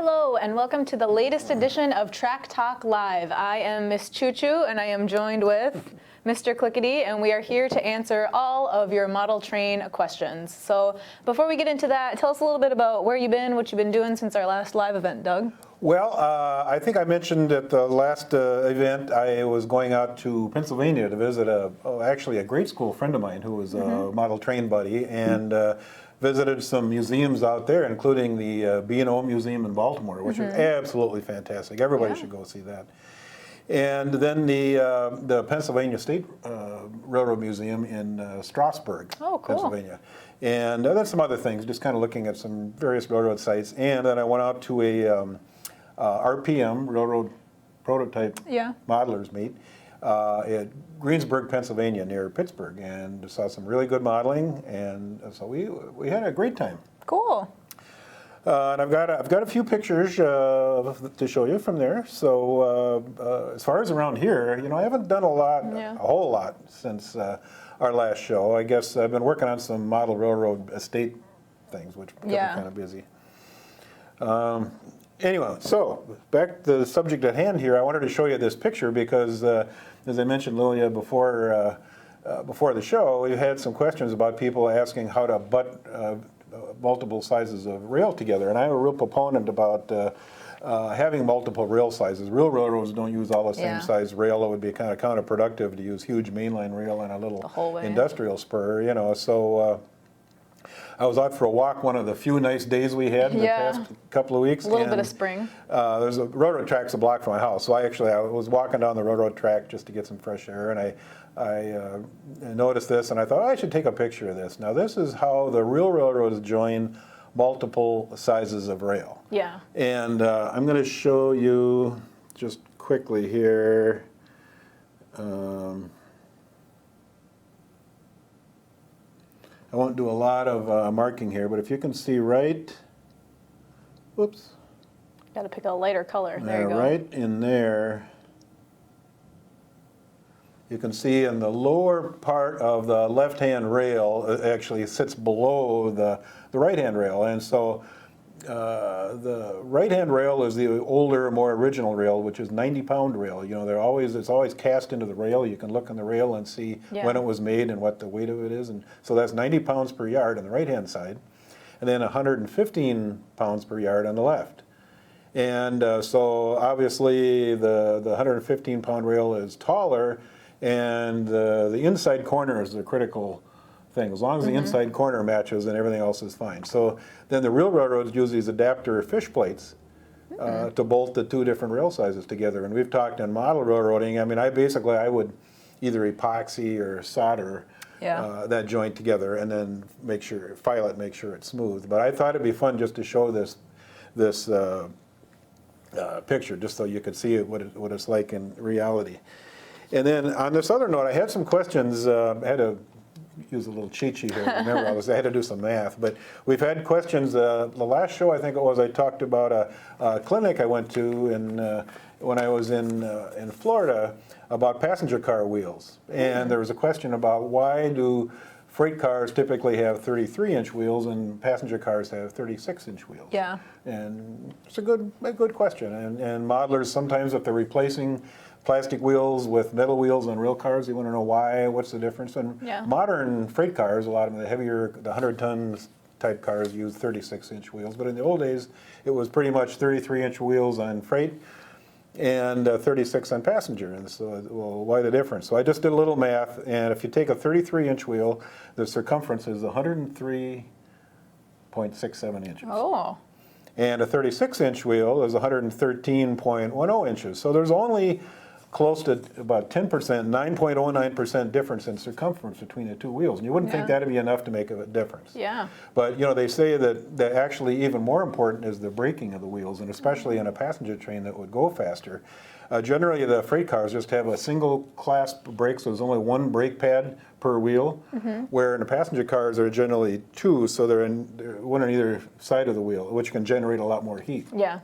Hello, and welcome to the latest edition of Track Talk Live. I am Miss Choo Choo, and I am joined with Mr. Clickety, and we are here to answer all of your model train questions. So before we get into that, tell us a little bit about where you've been, what you've been doing since our last live event, Doug. Well, I think I mentioned at the last event I was going out to Pennsylvania to visit actually a grade school friend of mine who was a model train buddy, and visited some museums out there, including the B&O Museum in Baltimore, which is absolutely fantastic. Everybody should go see that. And then the Pennsylvania State Railroad Museum in Strasburg, Pennsylvania. And then some other things, just kind of looking at some various railroad sites. And then I went out to a RPM, Railroad Prototype Modelers Meet, at Greensburg, Pennsylvania, near Pittsburgh, and saw some really good modeling, and so we had a great time. Cool. And I've got a few pictures to show you from there. So as far as around here, you know, I haven't done a whole lot since our last show. I guess I've been working on some model railroad estate things, which kept me kind of busy. Anyway, so back to the subject at hand here. I wanted to show you this picture because, as I mentioned, Lilia, before the show, we've had some questions about people asking how to butt multiple sizes of rail together, and I'm a real proponent about having multiple rail sizes. Real railroads don't use all the same size rail. It would be kind of counterproductive to use huge mainline rail on a little industrial spur, you know. So I was out for a walk one of the few nice days we had in the past couple of weeks. A little bit of spring. There's a railroad track's a block from my house, so I was walking down the railroad track just to get some fresh air, and I noticed this, and I thought, I should take a picture of this. Now, this is how the real railroads join multiple sizes of rail. Yeah. And I'm going to show you just quickly here. I won't do a lot of marking here, but if you can see right, whoops. Got to pick a lighter color. There you go. Right in there, you can see in the lower part of the left-hand rail, it actually sits below the right-hand rail. And so the right-hand rail is the older, more original rail, which is 90-pound rail. You know, it's always cast into the rail. You can look on the rail and see when it was made and what the weight of it is. And so that's 90 pounds per yard on the right-hand side, and then 115 pounds per yard on the left. And so obviously the 115-pound rail is taller, and the inside corner is the critical thing. As long as the inside corner matches, then everything else is fine. So then the real railroads use these adapter fish plates to bolt the two different rail sizes together. And we've talked in model railroading. I mean, I would either epoxy or solder that joint together, and then file it, make sure it's smooth. But I thought it'd be fun just to show this picture, just so you could see what it's like in reality. And then on this other note, I had some questions. I had to use a little cheat sheet here. Remember, I had to do some math. But we've had questions. The last show, I think it was, I talked about a clinic I went to when I was in Florida about passenger car wheels. And there was a question about why do freight cars typically have 33-inch wheels and passenger cars have 36-inch wheels? Yeah. And it's a good question. And modelers, sometimes if they're replacing plastic wheels with metal wheels on real cars, they want to know why, what's the difference. And modern freight cars, a lot of them, the heavier, the 100-ton type cars use 36-inch wheels. But in the old days, it was pretty much 33-inch wheels on freight and 36 on passenger. And so, well, why the difference? So I just did a little math, and if you take a 33-inch wheel, the circumference is 103.67 inches. Oh. And a 36-inch wheel is 113.10 inches. So there's only close to about 10%, 9.09% difference in circumference between the two wheels. And you wouldn't think that would be enough to make a difference. Yeah. But, you know, they say that actually even more important is the braking of the wheels, and especially in a passenger train that would go faster. Generally, the freight cars just have a single clasp brake, so there's only one brake pad per wheel, where in the passenger cars there are generally two, so they're one on either side of the wheel, which can generate a lot more heat. Yeah.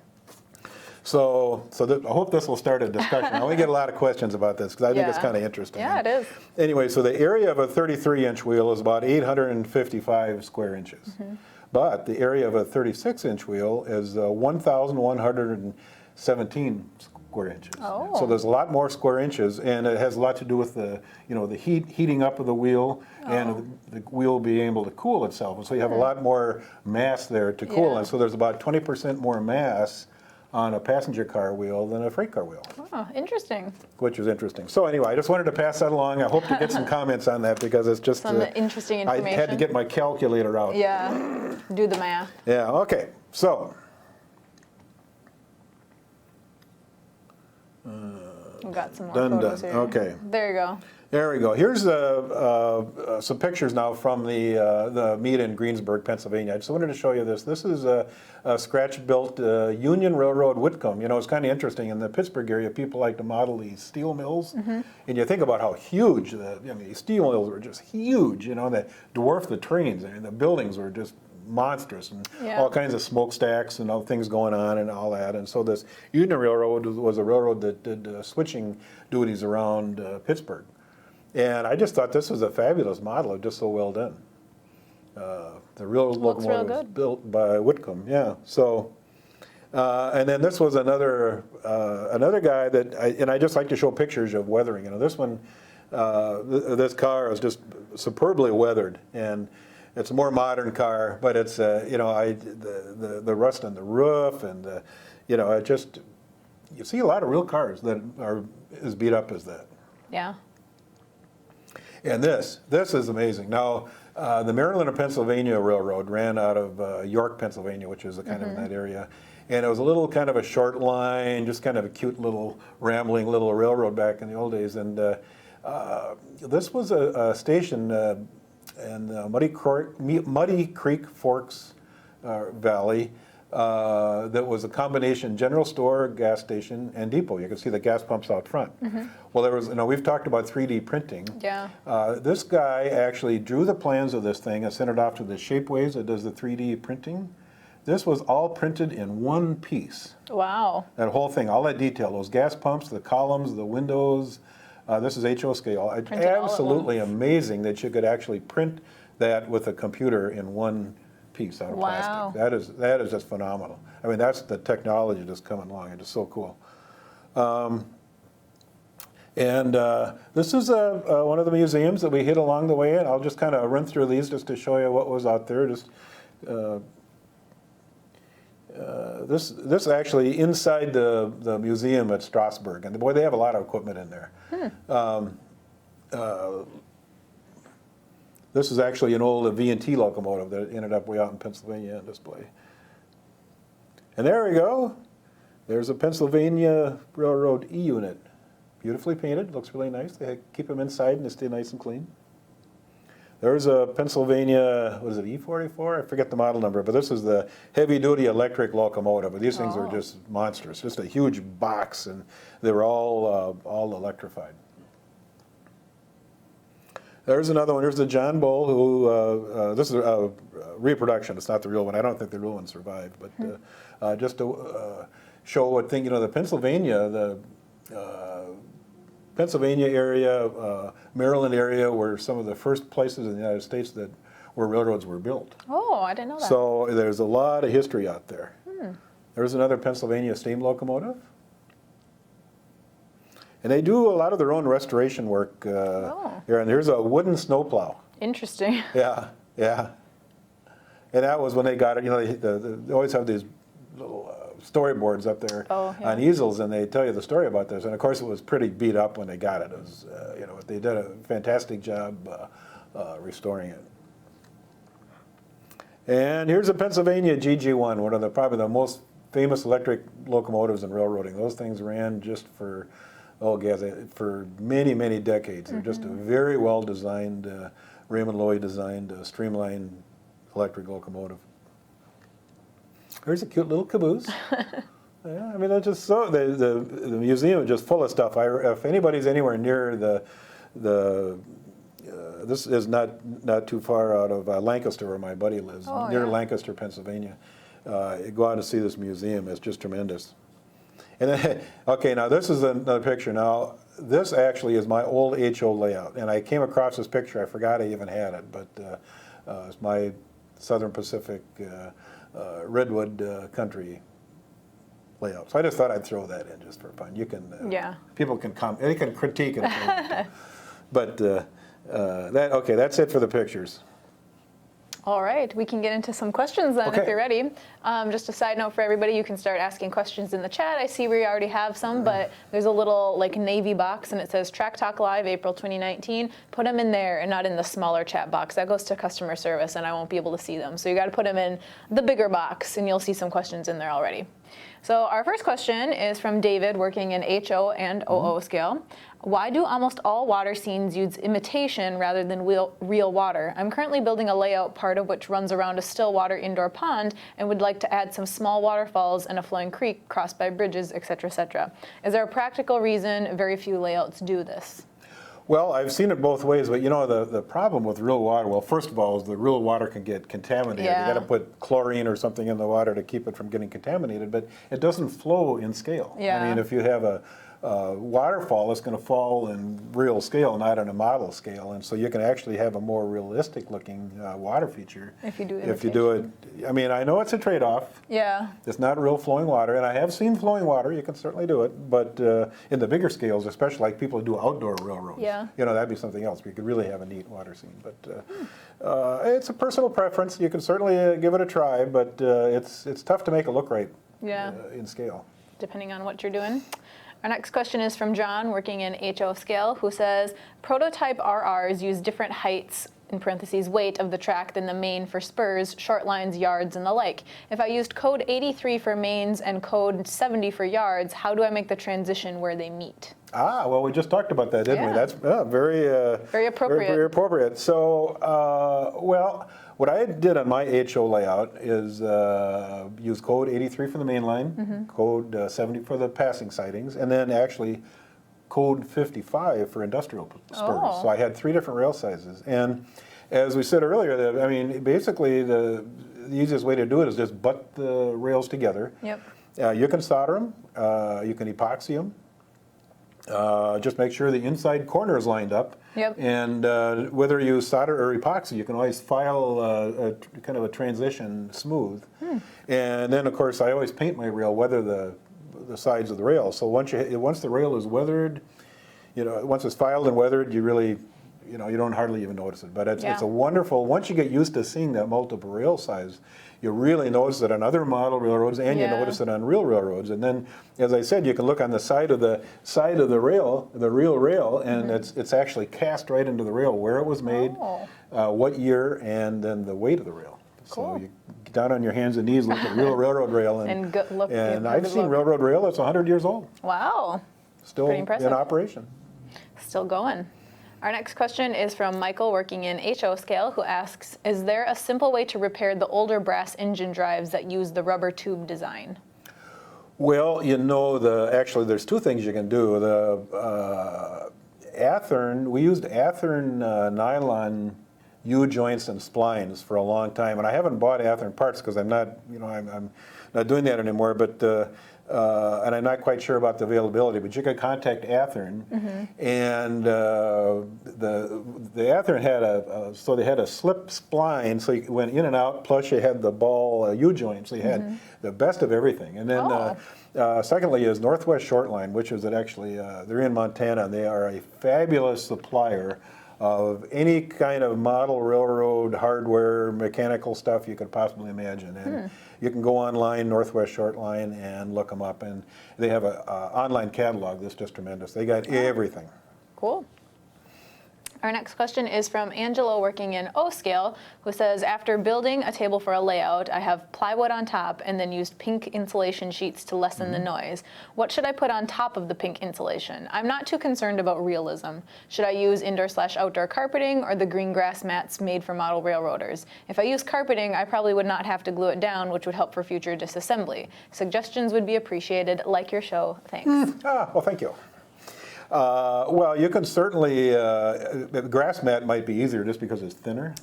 So I hope this will start a discussion. I only get a lot of questions about this because I think it's kind of interesting. Yeah, it is. Anyway, so the area of a 33-inch wheel is about 855 square inches. But the area of a 36-inch wheel is 1,117 square inches. Oh. So there's a lot more square inches, and it has a lot to do with the, the heating up of the wheel and the wheel being able to cool itself. And so you have a lot more mass there to cool. Yeah. And so there's about 20% more mass on a passenger car wheel than a freight car wheel. Oh, interesting. Which is interesting. So anyway, I just wanted to pass that along. I hope to get some comments on that because it's just Some interesting information. I had to get my calculator out. Yeah, do the math. Yeah, okay. So We've got some more done. photos here. Okay. There you go. There we go. Here's some pictures now from the meet in Greensburg, Pennsylvania. I just wanted to show you this. This is a scratch-built Union Railroad Whitcomb. It's kind of interesting. In the Pittsburgh area, people like to model these steel mills. And you think about how huge, these steel mills were just huge, they dwarfed the trains. I mean, the buildings were just monstrous and all kinds of smokestacks and all things going on and all that. And so this Union Railroad was a railroad that did switching duties around Pittsburgh. And I just thought this was a fabulous model, just so well done. The real locomotive was built by Whitcomb, yeah. So, and then this was another guy that, I just like to show pictures of weathering. This one, this car is just superbly weathered, and it's a more modern car, but it's the rust on the roof, and it just, you see a lot of real cars that are as beat up as that. Yeah. And this is amazing. Now, the Maryland and Pennsylvania Railroad ran out of York, Pennsylvania, which is kind of in that area. And it was a little kind of a short line, just kind of a cute little rambling little railroad back in the old days. And this was a station in Muddy Creek Forks Valley that was a combination general store, gas station, and depot. You can see the gas pumps out front. Well, there was, we've talked about 3D printing. Yeah. This guy actually drew the plans of this thing and sent it off to the Shapeways that does the 3D printing. This was all printed in one piece. Wow. That whole thing, all that detail, those gas pumps, the columns, the windows. This is HO scale. Absolutely amazing that you could actually print that with a computer in one piece out of plastic. That is just phenomenal. I mean, that's the technology that's coming along. It's just so cool. This is one of the museums that we hit along the way, and I'll just kind of run through these just to show you what was out there. Just this actually inside the museum at Strasbourg, and boy, they have a lot of equipment in there. This is actually an old V&T locomotive that ended up way out in Pennsylvania on display. And there we go. There's a Pennsylvania Railroad E unit. Beautifully painted, looks really nice. They keep them inside and they stay nice and clean. There's a Pennsylvania, what is it, E44? I forget the model number, but this is the heavy-duty electric locomotive. These things are just monstrous, just a huge box, and they were all electrified. There's another one. Here's the John Bull, who, this is a reproduction. It's not the real one. I don't think the real one survived, but just to show what thing, the Pennsylvania area, Maryland area were some of the first places in the United States where railroads were built. Oh, I didn't know that. So there's a lot of history out there. There's another Pennsylvania steam locomotive. And they do a lot of their own restoration work here. And here's a wooden snowplow. Interesting. Yeah, yeah. And that was when they got it. They always have these little storyboards up there on easels, and they tell you the story about this. And of course, it was pretty beat up when they got it. It was, they did a fantastic job restoring it. And here's a Pennsylvania GG1, one of probably the most famous electric locomotives in railroading. Those things ran just for for many, many decades. They're just a very well designed, Raymond Loewy designed, streamlined electric locomotive. There's a cute little caboose. Yeah, I mean, it's just so the museum is just full of stuff. If anybody's anywhere near this is not too far out of Lancaster, where my buddy lives, near Lancaster, Pennsylvania. Go out and see this museum. It's just tremendous. And then, okay, now this is another picture. Now, this actually is my old HO layout, and I came across this picture. I forgot I even had it, but it's my Southern Pacific redwood country layout. So I just thought I'd throw that in just for fun. You can, people can they can critique it. But that's it for the pictures. All right, we can get into some questions then if you're ready. Just a side note for everybody, you can start asking questions in the chat. I see we already have some, but there's a little like navy box and it says Track Talk Live, April 2019. Put them in there and not in the smaller chat box. That goes to customer service and I won't be able to see them. So you got to put them in the bigger box and you'll see some questions in there already. So our first question is from David working in HO and OO scale. Why do almost all water scenes use imitation rather than real water? I'm currently building a layout, part of which runs around a still water indoor pond, and would like to add some small waterfalls and a flowing creek crossed by bridges, etc., etc. Is there a practical reason very few layouts do this? Well, I've seen it both ways, but the problem with real water, well, first of all, is the real water can get contaminated. Yeah. You got to put chlorine or something in the water to keep it from getting contaminated, but it doesn't flow in scale. Yeah. I mean, if you have a waterfall, it's going to fall in real scale, not in a model scale, and so you can actually have a more realistic looking water feature. If you do it. If you do it, I mean, I know it's a trade-off. Yeah. It's not real flowing water, and I have seen flowing water. You can certainly do it, but in the bigger scales, especially like people who do outdoor railroads, that'd be something else. We could really have a neat water scene, but it's a personal preference. You can certainly give it a try, but it's tough to make it look right in scale. Depending on what you're doing. Our next question is from John, working in HO scale, who says, prototype RRs use different heights, in parentheses, weight of the track than the main for spurs, short lines, yards, and the like. If I used code 83 for mains and code 70 for yards, how do I make the transition where they meet? Well, we just talked about that, didn't we? That's very appropriate. Very appropriate. So, what I did on my HO layout is use code 83 for the main line, code 70 for the passing sidings, and then actually code 55 for industrial spurs. So I had 3 different rail sizes. And as we said earlier, I mean, basically the easiest way to do it is just butt the rails together. Yep. You can solder them, you can epoxy them. Just make sure the inside corner is lined up. Yep. And whether you solder or epoxy, you can always file a kind of a transition smooth. And then, of course, I always paint my rail, weather the sides of the rail. So once the rail is weathered, once it's filed and weathered, you really, you don't hardly even notice it. But it's a wonderful, once you get used to seeing that multiple rail size, you really notice it on other model railroads, and you notice it on real railroads. And then, as I said, you can look on the side of the rail, the real rail, and it's actually cast right into the rail where it was made, what year, and then the weight of the rail. Cool. So you get down on your hands and knees, look at real railroad rail, and I've seen railroad rail that's 100 years old. Wow. Still in operation. Still going. Our next question is from Michael, working in HO scale, who asks, is there a simple way to repair the older brass engine drives that use the rubber tube design? Well, actually there's 2 things you can do. The Athearn, we used Athearn nylon U-joints and splines for a long time, and I haven't bought Athearn parts because I'm not, I'm not doing that anymore, but and I'm not quite sure about the availability, but you could contact Athearn, and the Athearn had they had a slip spline, so you went in and out, plus you had the ball U-joint, so you had the best of everything. And then secondly is Northwest Shortline, which is they're in Montana, and they are a fabulous supplier of any kind of model railroad hardware, mechanical stuff you could possibly imagine. And you can go online, Northwest Shortline, and look them up. And they have an online catalog that's just tremendous. They got everything. Cool. Our next question is from Angelo, working in O scale, who says, after building a table for a layout, I have plywood on top and then used pink insulation sheets to lessen the noise. What should I put on top of the pink insulation? I'm not too concerned about realism. Should I use indoor/outdoor carpeting or the green grass mats made for model railroaders? If I use carpeting, I probably would not have to glue it down, which would help for future disassembly. Suggestions would be appreciated. Like your show. Thanks. Well, thank you. Well, you can certainly, the grass mat might be easier just because it's thinner.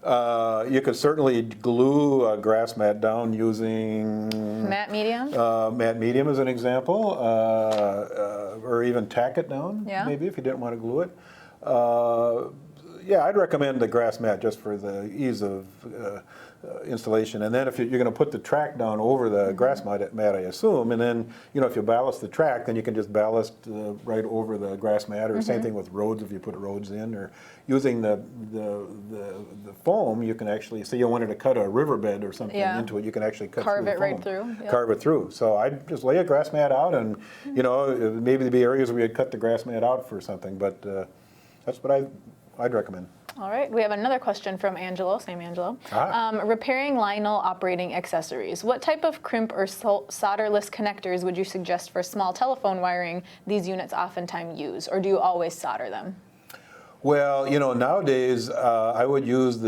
You could certainly glue a grass mat down using matte medium. Matte medium as an example, or even tack it down, maybe if you didn't want to glue it. yeah, I'd recommend the grass mat just for the ease of installation. And then if you're going to put the track down over the grass mat, I assume, and then if you ballast the track, then you can just ballast right over the grass mat. Or same thing with roads if you put roads in. Or using the foam, you can actually say you wanted to cut a riverbed or something into it. You can actually carve it right through. Yep. Carve it through. So I'd just lay a grass mat out, and maybe there'd be areas where you'd cut the grass mat out for something. But that's what I'd recommend. All right, we have another question from Angelo, same Angelo. Repairing Lionel operating accessories. What type of crimp or solderless connectors would you suggest for small telephone wiring these units oftentimes use, or do you always solder them? Well, nowadays I would use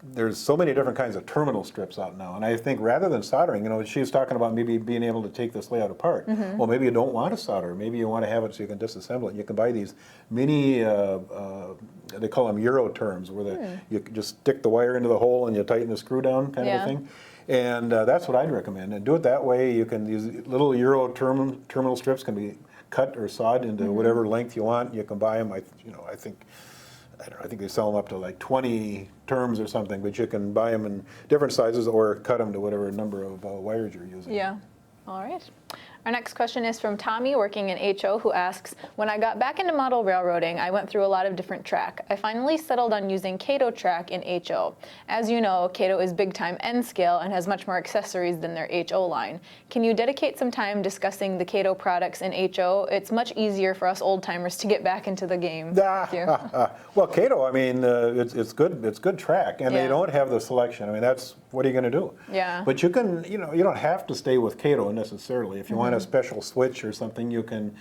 there's so many different kinds of terminal strips out now, and I think rather than soldering, she was talking about maybe being able to take this layout apart. Well, maybe you don't want to solder. Maybe you want to have it so you can disassemble it. You can buy these mini, they call them Euro terms, where you just stick the wire into the hole and you tighten the screw down kind of a thing. And that's what I'd recommend. And do it that way. You can use little Euro terminal strips can be cut or sawed into whatever length you want. You can buy them. I think they sell them up to like 20 terms or something, but you can buy them in different sizes or cut them to whatever number of wires you're using. Yeah. All right. Our next question is from Tommy, working in HO, who asks, when I got back into model railroading, I went through a lot of different track. I finally settled on using Kato track in HO. As you know, Kato is big time N scale and has much more accessories than their HO line. Can you dedicate some time discussing the Kato products in HO? It's much easier for us old timers to get back into the game. Thank you. Well, Kato, I mean, it's good track, and they don't have the selection. I mean, that's what are you going to do? Yeah. But you can, you don't have to stay with Kato necessarily. If you want a special switch or something, you can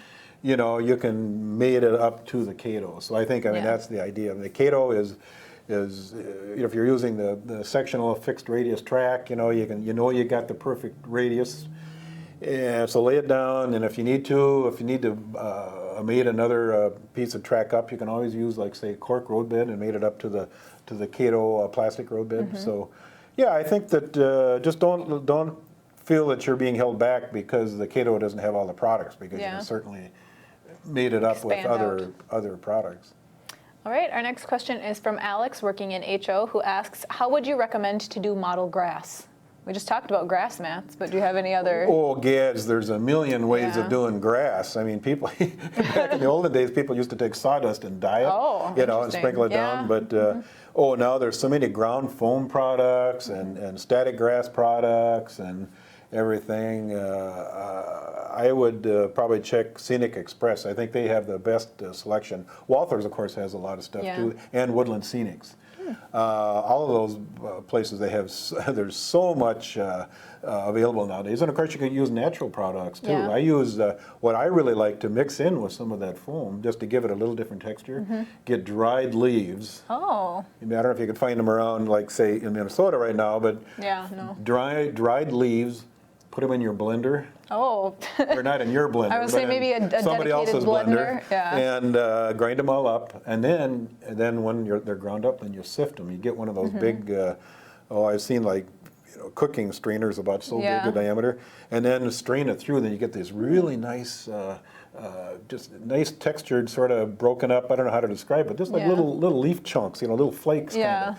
mate it up to the Kato. So I think, that's the idea. The Kato is if you're using the sectional fixed radius track, you got the perfect radius. And so lay it down, and if you need to mate another piece of track up, you can always use, like, say, cork road bed and mate it up to the Kato plastic road bed. So, yeah, I think that just don't feel that you're being held back because the Kato doesn't have all the products, because you can certainly mate it up with other products. All right, our next question is from Alex, working in HO, who asks, how would you recommend to do model grass? We just talked about grass mats, but do you have any other? Oh, gads, there's a million ways of doing grass. I mean, people, back in the olden days, people used to take sawdust and dye it, and sprinkle it down. But, now there's so many ground foam products and static grass products and everything. I would probably check Scenic Express. I think they have the best selection. Walther's, of course, has a lot of stuff too, and Woodland Scenics. All of those places, there's so much available nowadays. And of course, you can use natural products too. I use what I really like to mix in with some of that foam, just to give it a little different texture. Get dried leaves. Oh. I don't know if you can find them around, like, say, in Minnesota right now, but dried leaves. Put them in your blender. Oh. Or not in your blender. I would say maybe a somebody dedicated else's blender. Yeah. And grind them all up. And then when they're ground up, then you sift them. You get one of those big, I've seen, like, cooking strainers about so big a diameter. And then strain it through. Then you get this really nice, just nice textured, sort of broken up. I don't know how to describe it. Just like little leaf chunks, little flakes. Kind of.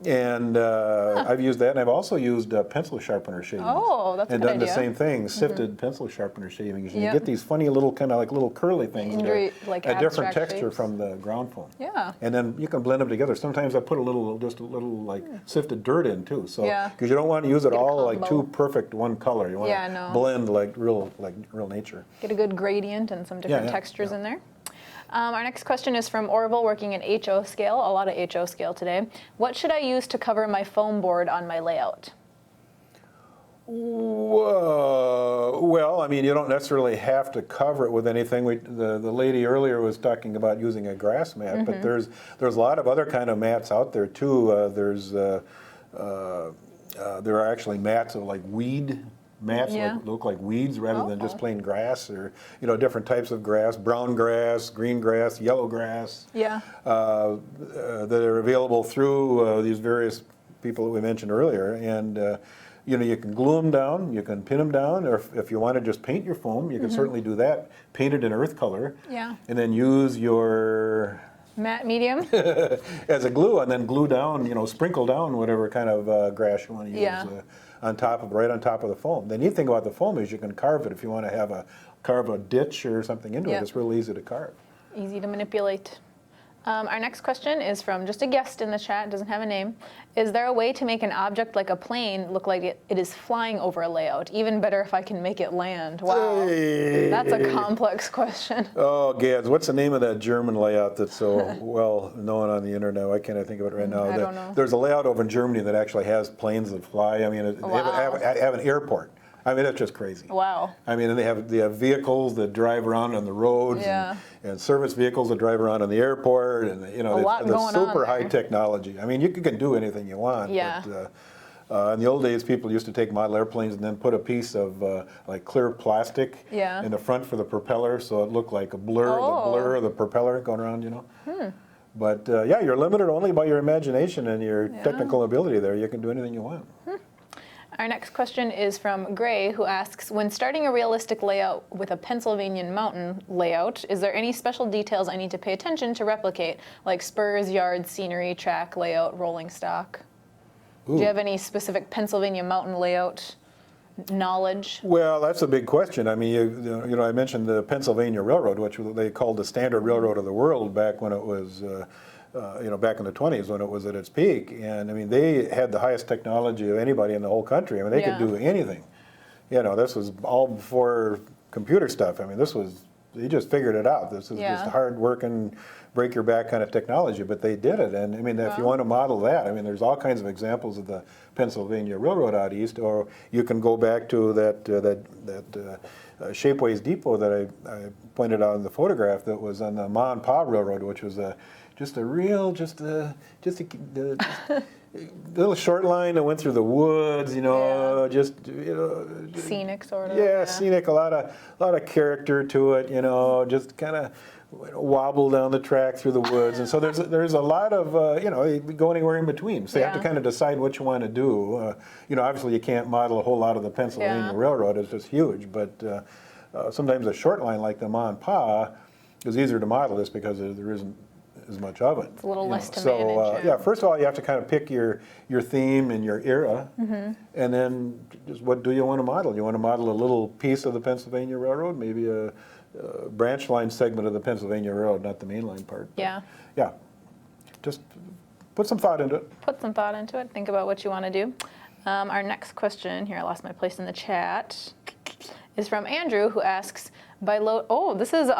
And I've used that, and I've also used pencil sharpener shavings. Oh, that's a good idea. And done the same thing, sifted pencil sharpener shavings. And you get these funny little, kind of like little curly things that are like a different texture shapes. From the ground foam. Yeah. And then you can blend them together. Sometimes I put just a little like sifted dirt in too. So because you don't want to use it all like too perfect one color. You want to blend like real nature. Get a good gradient and some different textures in there. Our next question is from Orville, working in HO scale, a lot of HO scale today. What should I use to cover my foam board on my layout? Well, you don't necessarily have to cover it with anything. The lady earlier was talking about using a grass mat, but there's a lot of other kind of mats out there too. There are actually mats of like weed mats that look like weeds rather than just plain grass, or different types of grass, brown grass, green grass, yellow grass. That are available through these various people that we mentioned earlier. And you can glue them down, you can pin them down, or if you want to just paint your foam, you can certainly do that. Paint it in earth color, and then use your Matte medium? as a glue, and then glue down, sprinkle down whatever kind of grass you want to use Yeah. right on top of the foam. The neat thing about the foam is you can carve it if you want to carve a ditch or something into Yeah. it. It's real easy to carve. Easy to manipulate. Our next question is from just a guest in the chat, doesn't have a name. Is there a way to make an object like a plane look like it is flying over a layout? Even better if I can make it land. Wow, that's a complex question. Oh, Gads, what's the name of that German layout that's so well known on the internet? Why can't I think of it right now? I don't know. There's a layout over in Germany that actually has planes that fly. I mean, Wow. they have an airport. I mean, that's just crazy. Wow. I mean, and they have vehicles that drive around on the roads, Yeah. and service vehicles that drive around on the airport, and lot it's going on super there. high technology. I mean, you can do anything you want. Yeah. But, in the old days, people used to take model airplanes and then put a piece of like clear plastic Yeah. in the front for the propeller, so it looked like a blur, Oh. the blur of the propeller going around. But yeah, you're limited only by your imagination and your technical ability. There, you can do anything you want. Our next question is from Gray, who asks, when starting a realistic layout with a Pennsylvania mountain layout, is there any special details I need to pay attention to replicate, like spurs, yards, scenery, track, layout, rolling stock? Do you have any specific Pennsylvania mountain layout knowledge? Well, that's a big question. I mean, I mentioned the Pennsylvania Railroad, which they called the standard railroad of the world back when it was, back in the 20s when it was at its peak. And I mean, they had the highest technology of anybody in the whole country. I mean, they could do anything. This was all before computer stuff. I mean, they just figured it out. This is just hard working, break your back kind of technology, but they did it. And I mean, if you want to model that, I mean, there's all kinds of examples of the Pennsylvania Railroad out east, or you can go back to that Shapeways Depot that I pointed out in the photograph that was on the Ma and Pa Railroad, which was a little short line that went through the woods, Scenic, sort of. Yeah, scenic, a lot of character to it, just kind of wobble down the track through the woods. And so there's a lot of, go anywhere in between. So you have to kind of decide what you want to do. Obviously you can't model a whole lot of the Pennsylvania Railroad. It's just huge. But sometimes a short line like the Ma and Pa is easier to model just because there isn't as much of it. It's a little less to manage. manage. First of all, you have to kind of pick your theme and your era, and then just what do you want to model? You want to model a little piece of the Pennsylvania Railroad, maybe a branch line segment of the Pennsylvania Railroad, not the main line part. Yeah. Yeah. Just put some thought into it. Put some thought into it. Think about what you want to do. Our next question, here I lost my place in the chat, is from Andrew, who asks, this is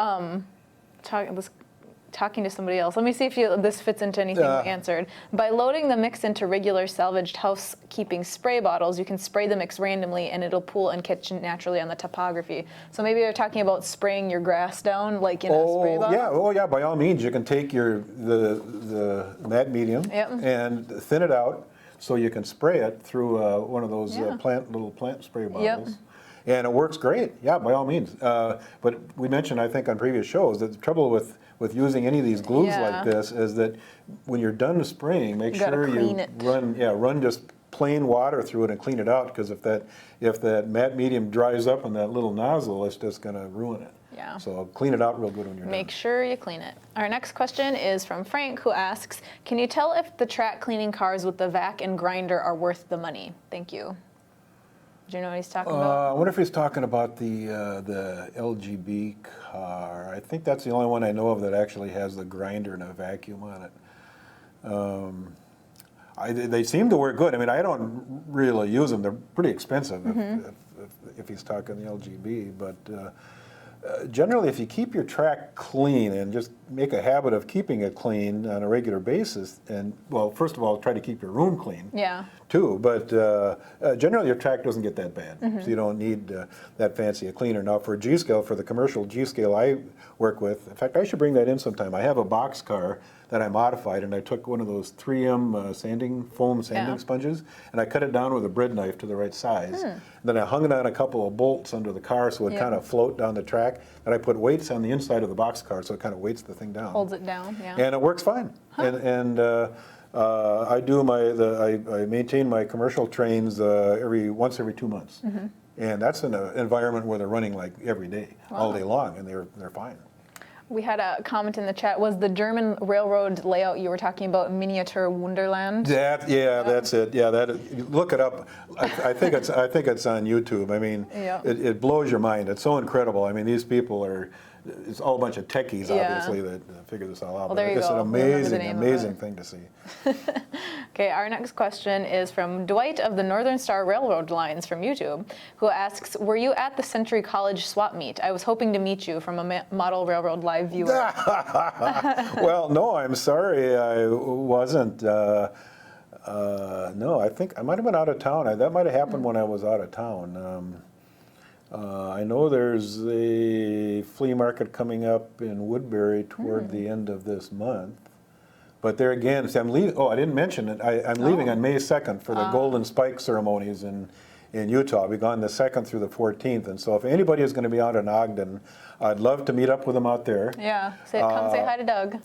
talking to somebody else. Let me see if this fits into anything you answered. By loading the mix into regular salvaged housekeeping spray bottles, you can spray the mix randomly and it'll pool and catch naturally on the topography. So maybe they're talking about spraying your grass down like in a spray bottle? Yeah, yeah, by all means. You can take the matte medium and thin it out so you can spray it through one of those little plant spray bottles. And it works great, yeah, by all means. But we mentioned, I think, on previous shows that the trouble with using any of these glues like this is that when you're done spraying, make sure you run just plain water through it and clean it out, because if that matte medium dries up on that little nozzle, it's just going to ruin it. Yeah. So clean it out real good when you're done. Make sure you clean it. Our next question is from Frank, who asks, can you tell if the track cleaning cars with the vac and grinder are worth the money? Thank you. Do you know what he's talking about? I wonder if he's talking about the LGB car. I think that's the only one I know of that actually has the grinder and a vacuum on it. They seem to work good. I mean, I don't really use them. They're pretty expensive if he's talking the LGB. But generally, if you keep your track clean and just make a habit of keeping it clean on a regular basis, and, well, first of all, try to keep your room clean. Yeah. Too, but generally your track doesn't get that bad, so you don't need that fancy a cleaner. Now for a G-scale, for the commercial G-scale I work with, in fact I should bring that in sometime. I have a box car that I modified, and I took one of those 3M foam sanding sponges, and I cut it down with a bread knife to the right size. Then I hung it on a couple of bolts under the car so it kind of float down the track, and I put weights on the inside of the box car so it kind of weights the thing down. Holds it down, yeah. And it works fine. I maintain my commercial trains once every 2 months, and that's in an environment where they're running like every day, all day long, and they're fine. We had a comment in the chat. Was the German railroad layout you were talking about miniature Wonderland? That's it. Yeah, look it up. I think it's on YouTube. I mean, Yeah. it blows your mind. It's so incredible. I mean, these people it's all a bunch of techies, obviously, that figure this all out. Well, there you it's go. an amazing thing to see. Okay, our next question is from Dwight of the Northern Star Railroad Lines from YouTube, who asks, were you at the Century College swap meet? I was hoping to meet you from a Model Railroad Live viewer. Well, no, I'm sorry, I wasn't. No, I think I might have been out of town. That might have happened when I was out of town. I know there's a flea market coming up in Woodbury toward the end of this month. But there again, see, I'm leaving. Oh, I didn't mention it. I'm leaving on May 2nd for the Golden Spike ceremonies in Utah. I'll be gone the 2nd through the 14th. And so if anybody is going to be out in Ogden, I'd love to meet up with them out there. Yeah, come say hi to Doug.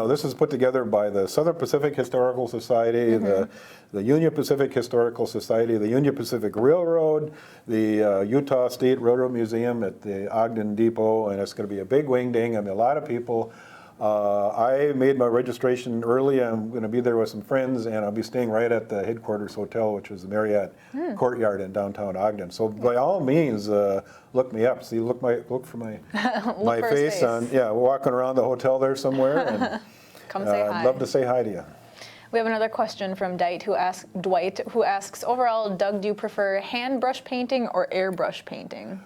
This is put together by the Southern Pacific Historical Society, the Union Pacific Historical Society, the Union Pacific Railroad, the Utah State Railroad Museum at the Ogden Depot, and it's going to be a big wing-ding. I mean, a lot of people. I made my registration early. I'm going to be there with some friends, and I'll be staying right at the headquarters hotel, which is the Marriott Courtyard in downtown Ogden. So by all means, look me up. See, look for my my face on. Yeah, walking around the hotel there somewhere. And, come say hi. I'd love to say hi to you. We have another question from Dwight, who asks, overall, Doug, do you prefer hand brush painting or airbrush painting?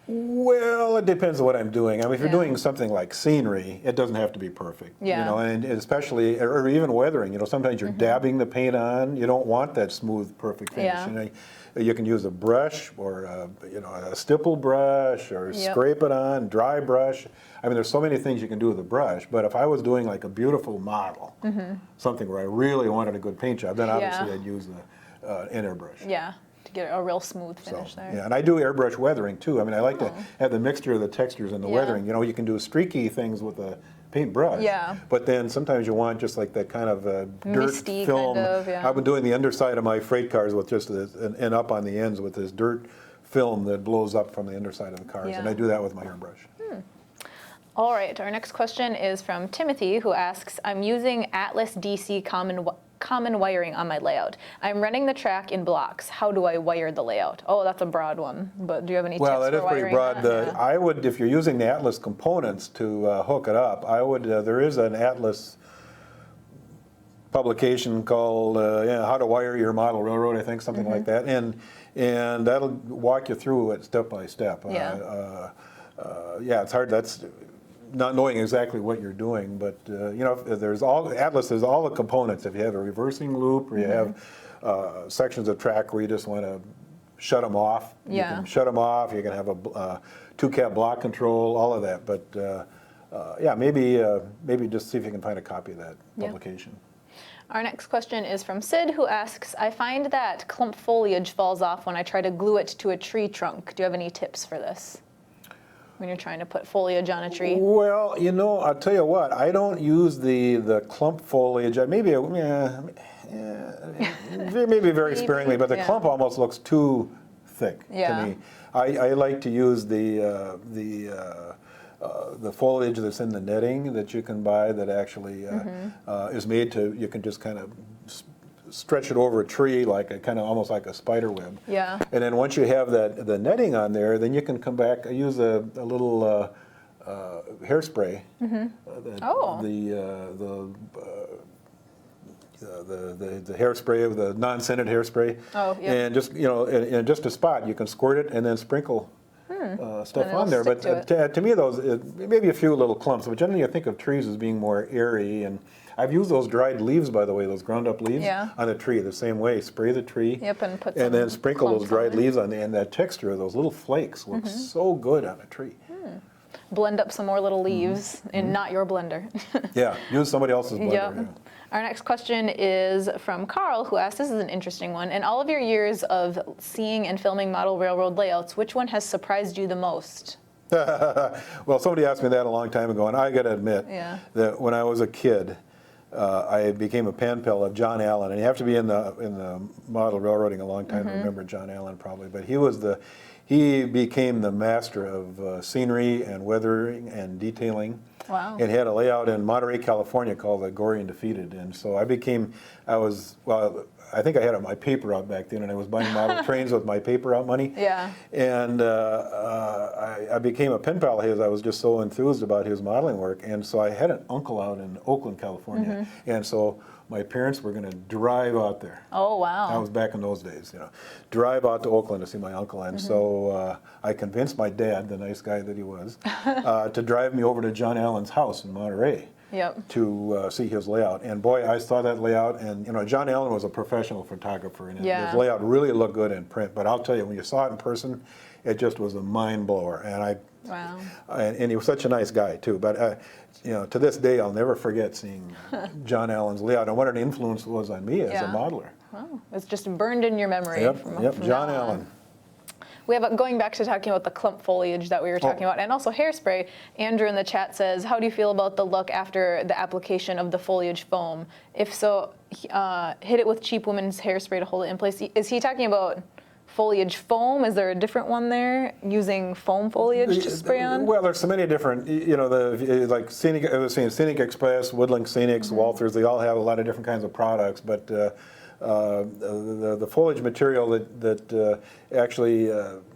Well, it depends on what I'm doing. I mean, if you're doing something like scenery, it doesn't have to be perfect. Yeah. You know, and especially, or even weathering. You know, sometimes you're dabbing the paint on. You don't want that smooth, perfect finish. Yeah. You know, you can use a brush or a stipple brush or scrape it on, dry brush. I mean, there's so many things you can do with a brush. But if I was doing like a beautiful model, something where I really wanted a good paint job, then obviously I'd use an airbrush. Yeah. To get a real smooth finish there. Yeah, and I do airbrush weathering too. I mean, I like to have the mixture of the textures and the weathering. You know, you can do streaky things with a paintbrush. Yeah. But then sometimes you want just like that kind of dirt misty film. Kind of, I've been doing the underside of my freight cars with just and up on the ends with this dirt film that blows up from the underside of the cars, and I do that with my airbrush. All right, our next question is from Timothy, who asks, I'm using Atlas DC common wiring on my layout. I'm running the track in blocks. How do I wire the layout? Oh, that's a broad one, but do you have any tips for wiring? Well, that is pretty broad. I would, if you're using the Atlas components to hook it up, I would, there is an Atlas publication called How to Wire Your Model Railroad, I think, something like that, and that'll walk you through it step by step. It's hard. That's not knowing exactly what you're doing, but Atlas has all the components. If you have a reversing loop, or you have sections of track where you just want to shut them off, you can shut them off. You can have a two-cap block control, all of that. But maybe just see if you can find a copy of that publication. Our next question is from Sid, who asks, I find that clump foliage falls off when I try to glue it to a tree trunk. Do you have any tips for this when you're trying to put foliage on a tree? Well, I'll tell you what, I don't use the clump foliage. Maybe very sparingly, but the clump almost looks too thick to me. I like to use the foliage that's in the netting that you can buy that actually is made to, you can just kind of stretch it over a tree like almost like a spider web. Yeah. And then once you have the netting on there, then you can come back. I use a little hairspray. The hairspray of the non-scented hairspray. And just in just a spot you can squirt it and then sprinkle stuff on there. But to me, those maybe a few little clumps. But generally, I think of trees as being more airy. And I've used those dried leaves, by the way, those ground up leaves on a tree the same way. Spray the tree. And then sprinkle those dried leaves on there. And that texture of those little flakes looks so good on a tree. Blend up some more little leaves in not your blender. Use somebody else's blender. Our next question is from Carl, who asked, this is an interesting one. In all of your years of seeing and filming model railroad layouts, which one has surprised you the most? Well, somebody asked me that a long time ago, and I got to admit that when I was a kid, I became a pen pal of John Allen, and you have to be in the model railroading a long time to remember John Allen probably, but he was the he became the master of scenery and weathering and detailing. Wow. And he had a layout in Monterey, California called the Gory and Defeated. And so I think I had my paper out back then, and I was buying model trains with my paper out money. Yeah. And I became a pen pal of his. I was just so enthused about his modeling work. And so I had an uncle out in Oakland, California. And so my parents were going to drive out there. Oh, wow. That was back in those days, you know. Drive out to Oakland to see my uncle. And so I convinced my dad, the nice guy that he was, to drive me over to John Allen's house in Monterey. Yep. To see his layout. And boy, I saw that layout, and you know, John Allen was a professional photographer, and his layout really looked good in print. But I'll tell you, when you saw it in person, it just was a mind blower. And wow. And he was such a nice guy too. But you know, to this day, I'll never forget seeing John Allen's layout and what an influence it was on me as a modeler. Wow. It's just burned in your memory. Yep. From John now on. Allen. We have, going back to talking about the clump foliage that we were talking about, and also hairspray, Andrew in the chat says, how do you feel about the look after the application of the foliage foam? If so, hit it with cheap women's hairspray to hold it in place. Is he talking about foliage foam? Is there a different one there, using foam foliage to spray on? Well, there's so many different, you know, like Scenic, I was saying Scenic Express, Woodland Scenics, Walthers, they all have a lot of different kinds of products, but the foliage material that actually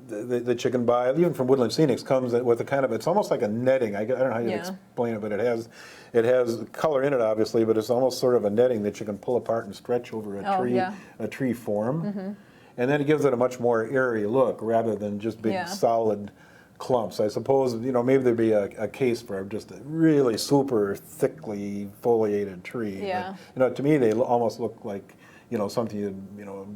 that you can buy, even from Woodland Scenics, comes with a kind of, it's almost like a netting. I don't know how you explain it, but it has color in it, obviously, but it's almost sort of a netting that you can pull apart and stretch over a tree form. And then it gives it a much more airy look rather than just big solid clumps. I suppose, you know, maybe there'd be a case for just a really super thickly foliated tree. Yeah. But, you know, to me, they almost look like, you know, something you know,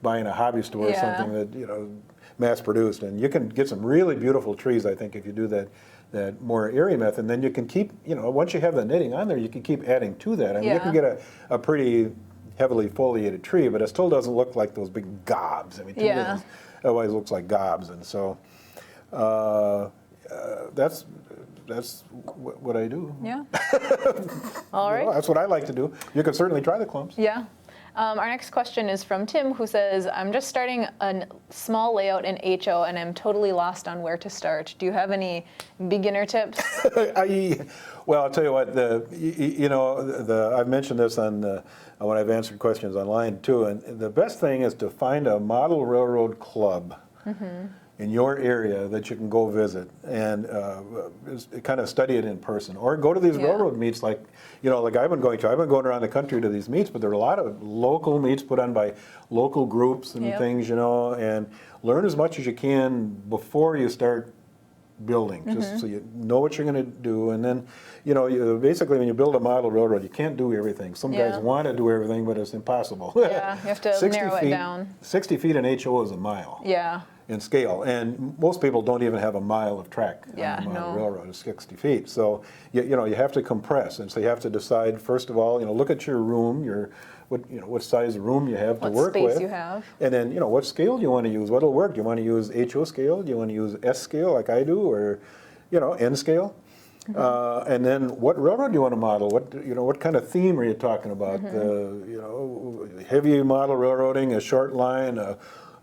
buy in a hobby store or something that, you know, mass produced. And you can get some really beautiful trees, I think, if you do that more airy method. And then you can keep, you know, once you have the netting on there, you can keep adding to that. I mean, you can get a pretty heavily foliated tree, but it still doesn't look like those big gobs. I mean, to me, it otherwise looks like gobs. And so that's what I do. Yeah. All right. Well, that's what I like to do. You can certainly try the clumps. Yeah. Our next question is from Tim, who says, I'm just starting a small layout in HO and I'm totally lost on where to start. Do you have any beginner tips? Well, I'll tell you what, you know, I've mentioned this on when I've answered questions online too, and the best thing is to find a model railroad club in your area that you can go visit and kind of study it in person, or go to these railroad meets, like, you know, like I've been going around the country to these meets, but there are a lot of local meets put on by local groups and things, you know, and learn as much as you can before you start building, just so you know what you're going to do. And then, you know, basically when you build a model railroad, you can't do everything. Some guys want to do everything, but it's impossible. Yeah, you have to narrow it down. 60 feet in HO is a mile. Yeah. In scale, and most people don't even have a mile of track on a model railroad. It's 60 feet. So you know, you have to compress, and so you have to decide, first of all, you know, look at your room, what size room you have to work with, what space you have, and then, you know, what scale do you want to use? What'll work? Do you want to use HO scale? Do you want to use S scale like I do, or, you know, N scale? And then what railroad do you want to model? What kind of theme are you talking about? You know, heavy model railroading, a short line,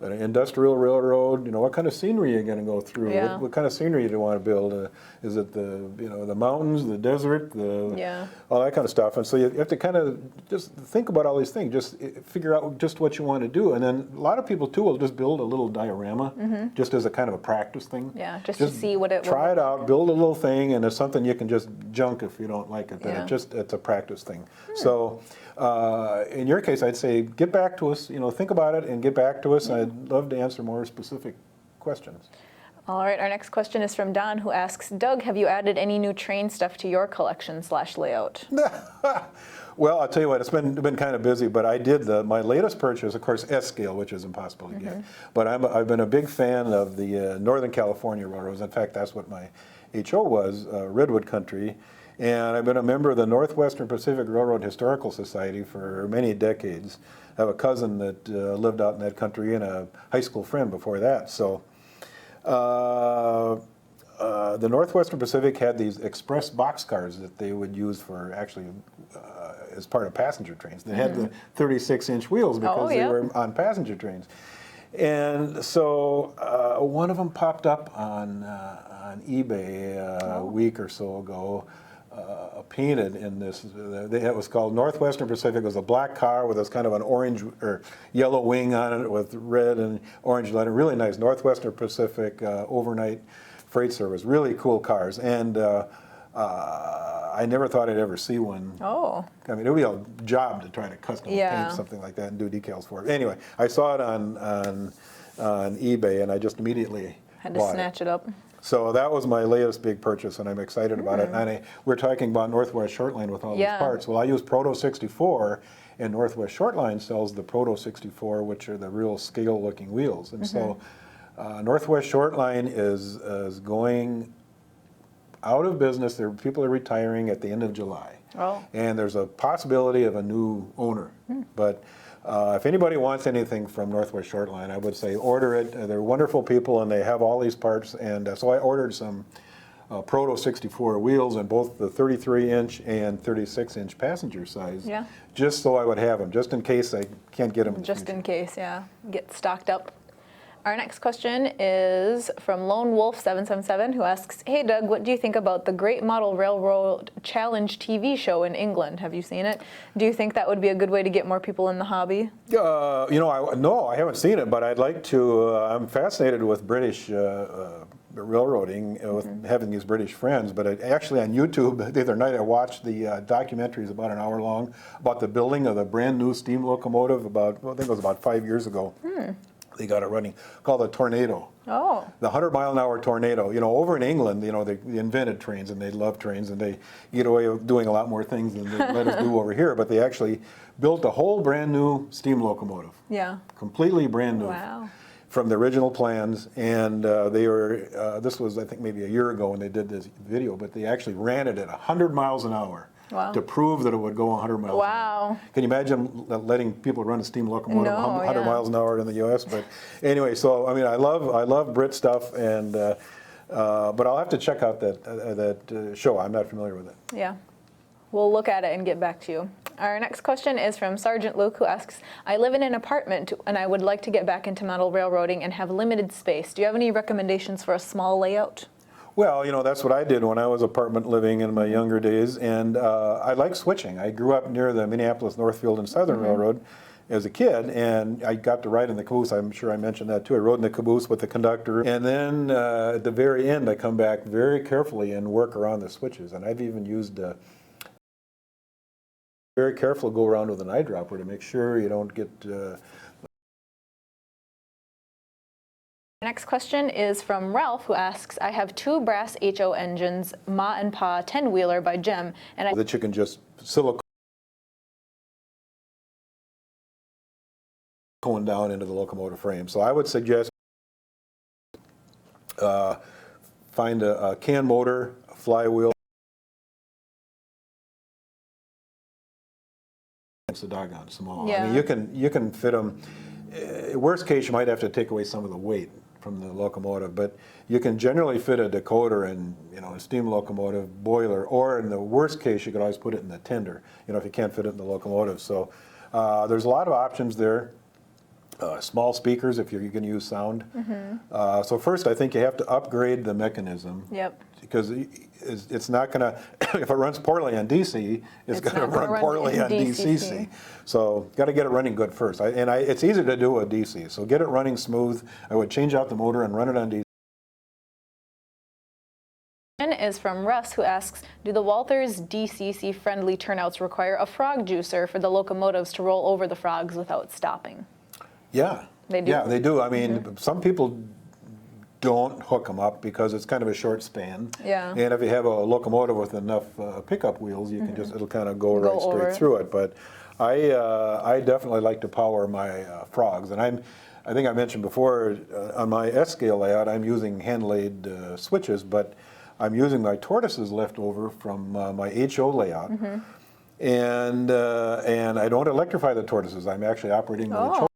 an industrial railroad, you know, what kind of scenery are you going to go through? What kind of scenery do you want to build? Is it the mountains, the desert, all that kind of stuff? And so you have to kind of just think about all these things, just figure out just what you want to do. And then a lot of people too will just build a little diorama, just as a kind of a practice thing. Yeah, just to see what it. Try it out, build a little thing, and it's something you can just junk if you don't like it. But it's a practice thing. So. In your case, I'd say get back to us, you know, think about it and get back to us. I'd love to answer more specific questions. All right, our next question is from Don, who asks, Doug, have you added any new train stuff to your collection/layout? Well, I'll tell you what, it's been kind of busy, but I did my latest purchase, of course, S scale, which is impossible to get. But I've been a big fan of the Northern California railroads. In fact, that's what my HO was, Redwood Country. And I've been a member of the Northwestern Pacific Railroad Historical Society for many decades. I have a cousin that lived out in that country and a high school friend before that. So the Northwestern Pacific had these express boxcars that they would use for actually as part of passenger trains. They had the 36-inch wheels because they were on passenger trains. And so one of them popped up on eBay a week or so ago, painted in this. It was called Northwestern Pacific. It was a black car with this kind of an orange or yellow wing on it with red and orange letter. Really nice. Northwestern Pacific overnight freight service. Really cool cars. And I never thought I'd ever see one. Oh. I mean, it would be a job to try to custom paint something like that and do decals for it. Anyway, I saw it on eBay, and I just immediately had to bought snatch it up. So that was my latest big purchase, and I'm excited about it. And we're talking about Northwest Shortline with all these parts. Well, I use Proto 64, and Northwest Shortline sells the Proto 64, which are the real scale-looking wheels. And so Northwest Shortline is going out of business. People are retiring at the end of July. Oh. And there's a possibility of a new owner. But if anybody wants anything from Northwest Shortline, I would say order it. They're wonderful people, and they have all these parts. And so I ordered some Proto 64 wheels in both the 33-inch and 36-inch passenger size, just so I would have them, just in case I can't get them. Just in case, get stocked up. Our next question is from Lone Wolf 777, who asks, "Hey Doug, what do you think about the Great Model Railroad Challenge TV show in England? Have you seen it? Do you think that would be a good way to get more people in the hobby?" No, I haven't seen it, but I'd like to. I'm fascinated with British railroading, with having these British friends. But actually on YouTube the other night I watched the documentaries about an hour long about the building of the brand new steam locomotive I think it was about 5 years ago. They got it running, called the Tornado. Oh. The 100-mile-an-hour Tornado. Over in England, they invented trains, and they love trains, and they get away with doing a lot more things than they let us do over here. But they actually built a whole brand new steam locomotive. Yeah. Completely brand new. Wow. From the original plans, and they were. This was, I think, maybe a year ago when they did this video, but they actually ran it at 100 miles an hour. Wow. To prove that it would go 100 miles an hour. Can you imagine letting people run a steam locomotive 100 miles an hour in the U.S.? But anyway, so I mean, I love Brit stuff, and but I'll have to check out that show. I'm not familiar with it. Yeah. We'll look at it and get back to you. Our next question is from Sergeant Luke, who asks, "I live in an apartment and I would like to get back into model railroading and have limited space. Do you have any recommendations for a small layout?" Well, that's what I did when I was apartment living in my younger days, and I like switching. I grew up near the Minneapolis, Northfield, and Southern Railroad as a kid, and I got to ride in the caboose. I'm sure I mentioned that too. I rode in the caboose with the conductor, and then at the very end, I come back very carefully and work around the switches, and I've even used very careful go around with an eyedropper to make sure you don't get Next question is from Ralph, who asks, "I have 2 brass HO engines, Ma and Pa 10-wheeler by Gem, and that you can just silicone down into the locomotive frame." So I would suggest find a can motor, a flywheel. It's a doggone small. I mean, you can fit them. Worst case, you might have to take away some of the weight from the locomotive, but you can generally fit a decoder in, a steam locomotive boiler, or in the worst case, you could always put it in the tender, if you can't fit it in the locomotive. So there's a lot of options there. Small speakers if you're going to use sound. So first, I think you have to upgrade the mechanism. Yep. Because it's not going to, if it runs poorly on DC, it's going to run poorly on DCC. So got to get it running good first. It's easy to do with DC. So get it running smooth. I would change out the motor and run it on DC. Is from Russ, who asks, "Do the Walthers DCC friendly turnouts require a frog juicer for the locomotives to roll over the frogs without stopping?" Yeah. They do? Yeah, they do. I mean, some people don't hook them up because it's kind of a short span. Yeah. And if you have a locomotive with enough pickup wheels, you can it'll kind of go right straight through it. But I definitely like to power my frogs. And I think I mentioned before, on my S-scale layout, I'm using hand-laid switches, but I'm using my tortoises left over from my HO layout. And I don't electrify the tortoises. I'm actually operating with a choke.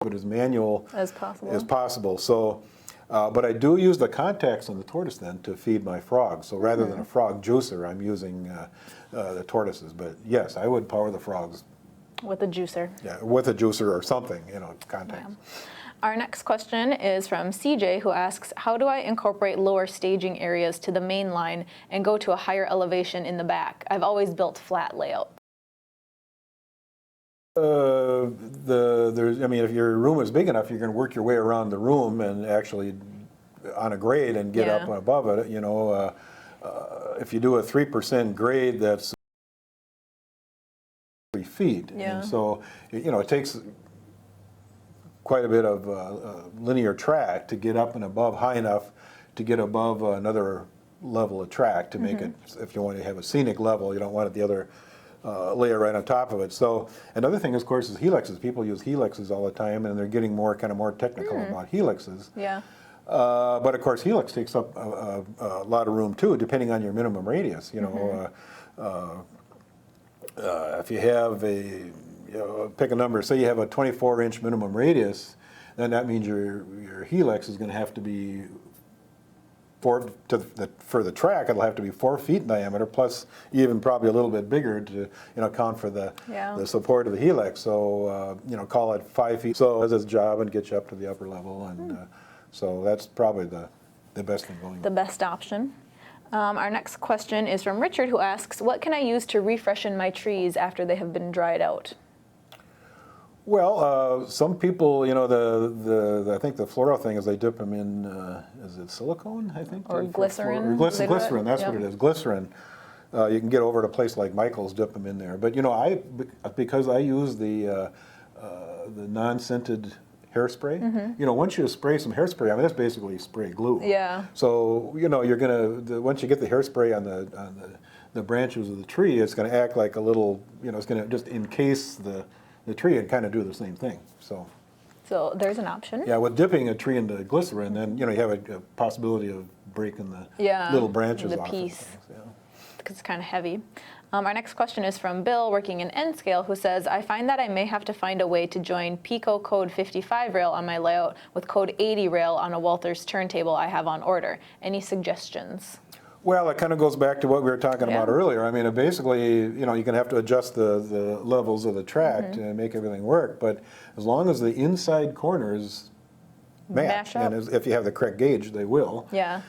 It as manual as possible. So, but I do use the contacts on the tortoise then to feed my frogs. So rather than a frog juicer, I'm using the tortoises. But yes, I would power the frogs With a juicer. Yeah, with a juicer or something, contact. Yeah. Our next question is from CJ, who asks, how do I incorporate lower staging areas to the main line and go to a higher elevation in the back? I've always built flat layout. If your room is big enough, you're going to work your way around the room and actually on a grade and get up above it. If you do a 3% grade, that's 3 feet. Yeah. And so, it takes quite a bit of linear track to get up and above high enough to get above another level of track to make it, if you want to have a scenic level, you don't want it the other layer right on top of it. So another thing, of course, is helixes. People use helixes all the time, and they're getting more technical about helixes. Yeah. But of course, helix takes up a lot of room too, depending on your minimum radius. If you have pick a number, say you have a 24-inch minimum radius, then that means your helix is going to have to be for the track. It'll have to be 4 feet in diameter, plus even probably a little bit bigger to account for the support of the helix. So call it 5 feet. So it does its job and gets you up to the upper level, and so that's probably the best thing going. The best option. Our next question is from Richard, who asks, what can I use to refreshen my trees after they have been dried out? Well, some people, I think the floral thing is they dip them in, is it silicone, I think? Or glycerin. Glycerin, that's what it is, glycerin. You can get over to a place like Michael's, dip them in there. But, because I use the non-scented hairspray, once you spray some hairspray, that's basically spray glue. Yeah. So, you're going to, once you get the hairspray on the branches of the tree, it's going to act like a little, it's going to just encase the tree and kind of do the same thing. So there's an option. Yeah, with dipping a tree into glycerin, then you have a possibility of breaking the little branches off. The piece, because it's kind of heavy. Our next question is from Bill, working in N scale, who says, I find that I may have to find a way to join Pico code 55 rail on my layout with code 80 rail on a Walthers turntable I have on order. Any suggestions? Well, it kind of goes back to what we were talking about earlier. basically, you're going to have to adjust the levels of the track to make everything work. But as long as the inside corners match up. and if you have the correct gauge, they will. Yeah.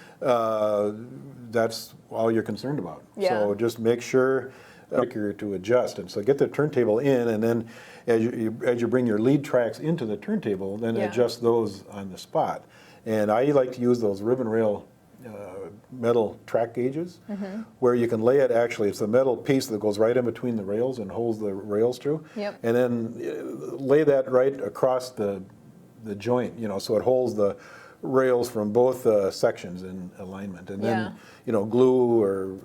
That's all you're concerned about. Yeah. So just make sure to adjust. And so get the turntable in, and then as you bring your lead tracks into the turntable, then adjust those on the spot. And I like to use those ribbon rail metal track gauges, where you can lay it, actually it's the metal piece that goes right in between the rails and holds the rails through, and then lay that right across the joint, so it holds the rails from both sections in alignment, and then glue or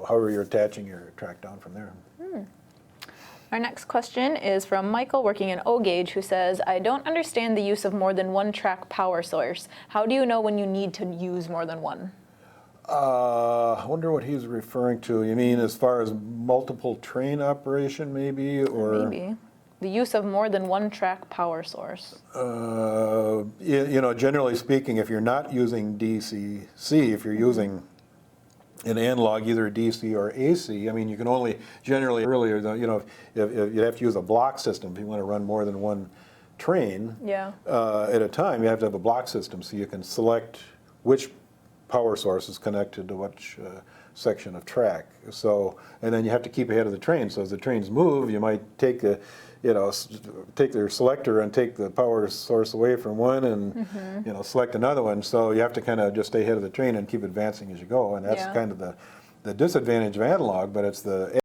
however you're attaching your track down from there. Our next question is from Michael, working in O gauge, who says, I don't understand the use of more than one track power source. How do you know when you need to use more than one? I wonder what he's referring to. You mean as far as multiple train operation, maybe, or maybe the use of more than one track power source? Generally speaking, if you're not using DC, if you're using an analog, either DC or AC, you can only generally earlier, if you have to use a block system if you want to run more than one train at a time. You have to have a block system so you can select which power source is connected to which section of track. So, and then you have to keep ahead of the train. So as the trains move, you might take take their selector and take the power source away from one and select another one. So you have to kind of just stay ahead of the train and keep advancing as you go. And that's kind of the disadvantage of analog, but it's the